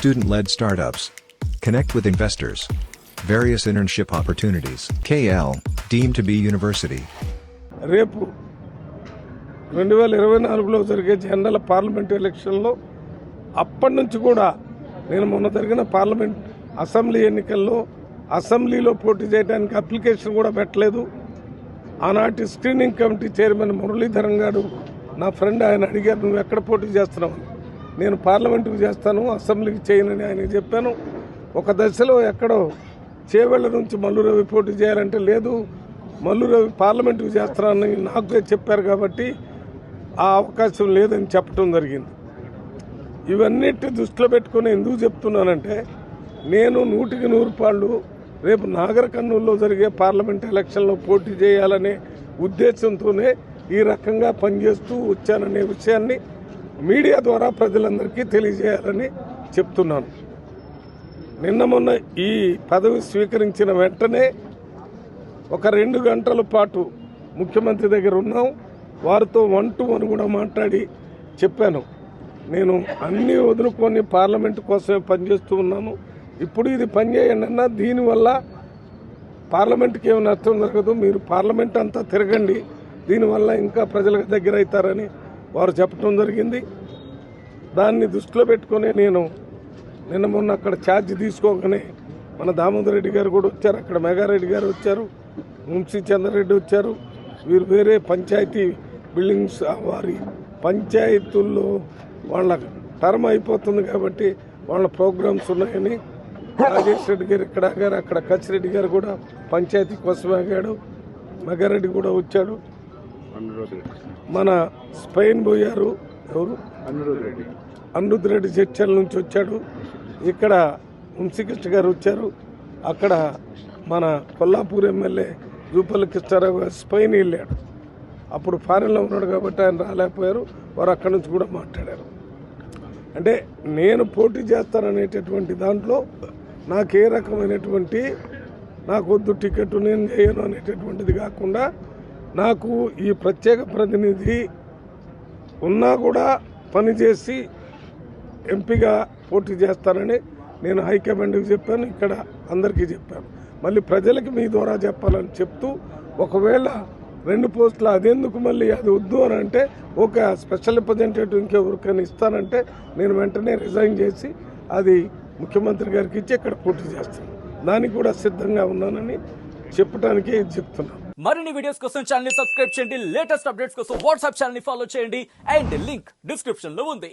student-led startups. Connect with investors. Various internship opportunities. KL, deemed to be university. రేపు 2024లో జరిగే general parliament ఎలక్షన్లో అప్పటి నుంచి కూడా నేను మొన్న జరిగిన పార్లమెంట్ అసెంబ్లీ ఎన్నికల్లో అసెంబ్లీలో పోటీ చేయడానికి అప్లికేషన్ కూడా పెట్టలేదు. ఆనాటి స్క్రీనింగ్ కమిటీ చైర్మన్ మురళీధరన్ గారు నా ఫ్రెండ్, ఆయన అడిగారు నువ్వు ఎక్కడ పోటీ చేస్తున్నావు. నేను పార్లమెంటుకు చేస్తాను, అసెంబ్లీకి చేయనని ఆయనకి చెప్పాను. ఒక దశలో ఎక్కడో చేవెళ్ల నుంచి మల్లు రవి పోటీ చేయాలంటే లేదు, మల్లు రవి పార్లమెంటుకు చేస్తానని నాకే చెప్పారు కాబట్టి ఆ అవకాశం లేదని చెప్పడం జరిగింది. ఇవన్నిటి దృష్టిలో పెట్టుకుని ఎందుకు చెప్తున్నానంటే, నేను 100% రేపు నాగర్ కర్నూలులో జరిగే పార్లమెంట్ ఎలక్షన్లో పోటీ చేయాలనే ఉద్దేశంతోనే ఈ రకంగా పనిచేస్తూ వచ్చాననే విషయాన్ని మీడియా ద్వారా ప్రజలందరికీ తెలియజేయాలని చెప్తున్నాను. నిన్న మొన్న ఈ పదవి స్వీకరించిన వెంటనే ఒక 2 గంటల పాటు ముఖ్యమంత్రి దగ్గర ఉన్నాం. వారితో 1-to-1 కూడా మాట్లాడి చెప్పాను, నేను అన్నీ వదులుకొని పార్లమెంటు కోసమే పనిచేస్తూ ఉన్నాను. ఇప్పుడు ఇది పనిచేయండి అన్నా, దీనివల్ల పార్లమెంటుకి ఏమి నష్టం జరగదు, మీరు పార్లమెంట్ అంతా తిరగండి, దీనివల్ల ఇంకా ప్రజలకు దగ్గర అవుతారని వారు చెప్పడం జరిగింది. దాన్ని దృష్టిలో పెట్టుకొని నేను నిన్న మొన్న అక్కడ ఛార్జ్ తీసుకోగానే మన దామోదర్ రెడ్డి గారు కూడా వచ్చారు, అక్కడ మెగారెడ్డి గారు వచ్చారు, వంశీ చంద్రరెడ్డి వచ్చారు. వీరు వేరే పంచాయతీ బిల్డింగ్స్, వారి పంచాయతీల్లో వాళ్ళ టర్మ్ అయిపోతుంది కాబట్టి వాళ్ళ ప్రోగ్రామ్స్ ఉన్నాయని రాజేష్ రెడ్డి గారు ఇక్కడ ఆగారు, అక్కడ కచ్చిరెడ్డి గారు కూడా పంచాయతీ కోసం ఆగాడు, మెగారెడ్డి కూడా వచ్చాడు. మన స్పెయిన్ పోయారు, ఎవరు అనిరుద్ రెడ్డి జడ్చర్ల నుంచి వచ్చాడు, ఇక్కడ వంశీకృష్ణ గారు వచ్చారు, అక్కడ మన కొల్లాపూర్ ఎమ్మెల్యే జూపల్లి కృష్ణారావు గారు స్పెయిన్ వెళ్ళాడు. అప్పుడు ఫారెన్లో ఉన్నాడు కాబట్టి ఆయన రాలేకపోయారు, వారు అక్కడి నుంచి కూడా మాట్లాడారు. అంటే నేను పోటీ చేస్తాననేటటువంటి దాంట్లో నాకు ఏ రకమైనటువంటి నాకు వద్దు టికెట్ నేను చేయను అనేటటువంటిది కాకుండా, నాకు ఈ ప్రత్యేక ప్రతినిధి ఉన్నా కూడా పనిచేసి ఎంపీగా పోటీ చేస్తానని నేను హైకమాండ్కి చెప్పాను, ఇక్కడ అందరికీ చెప్పాను. మళ్ళీ ప్రజలకి మీ ద్వారా చెప్పాలని చెప్తూ, ఒకవేళ 2 పోస్టులు అదెందుకు మళ్ళీ అది వద్దు అని అంటే, ఒక స్పెషల్ రిప్రజెంటేటివ్ ఇంకెవరికైనా ఇస్తానంటే నేను వెంటనే రిజైన్ చేసి అది ముఖ్యమంత్రి గారికి ఇచ్చి ఇక్కడ పోటీ చేస్తాను. దానికి కూడా సిద్ధంగా ఉన్నానని చెప్పడానికే ఇది చెప్తున్నాను. మరిన్ని వీడియోస్ కోసం ఛానల్ ని సబ్స్క్రైబ్ చేయండి, లేటెస్ట్ అప్డేట్స్ కోసం వాట్సాప్ ఛానల్ ని ఫాలో చేయండి, అండ్ లింక్ డిస్క్రిప్షన్ లో ఉంది.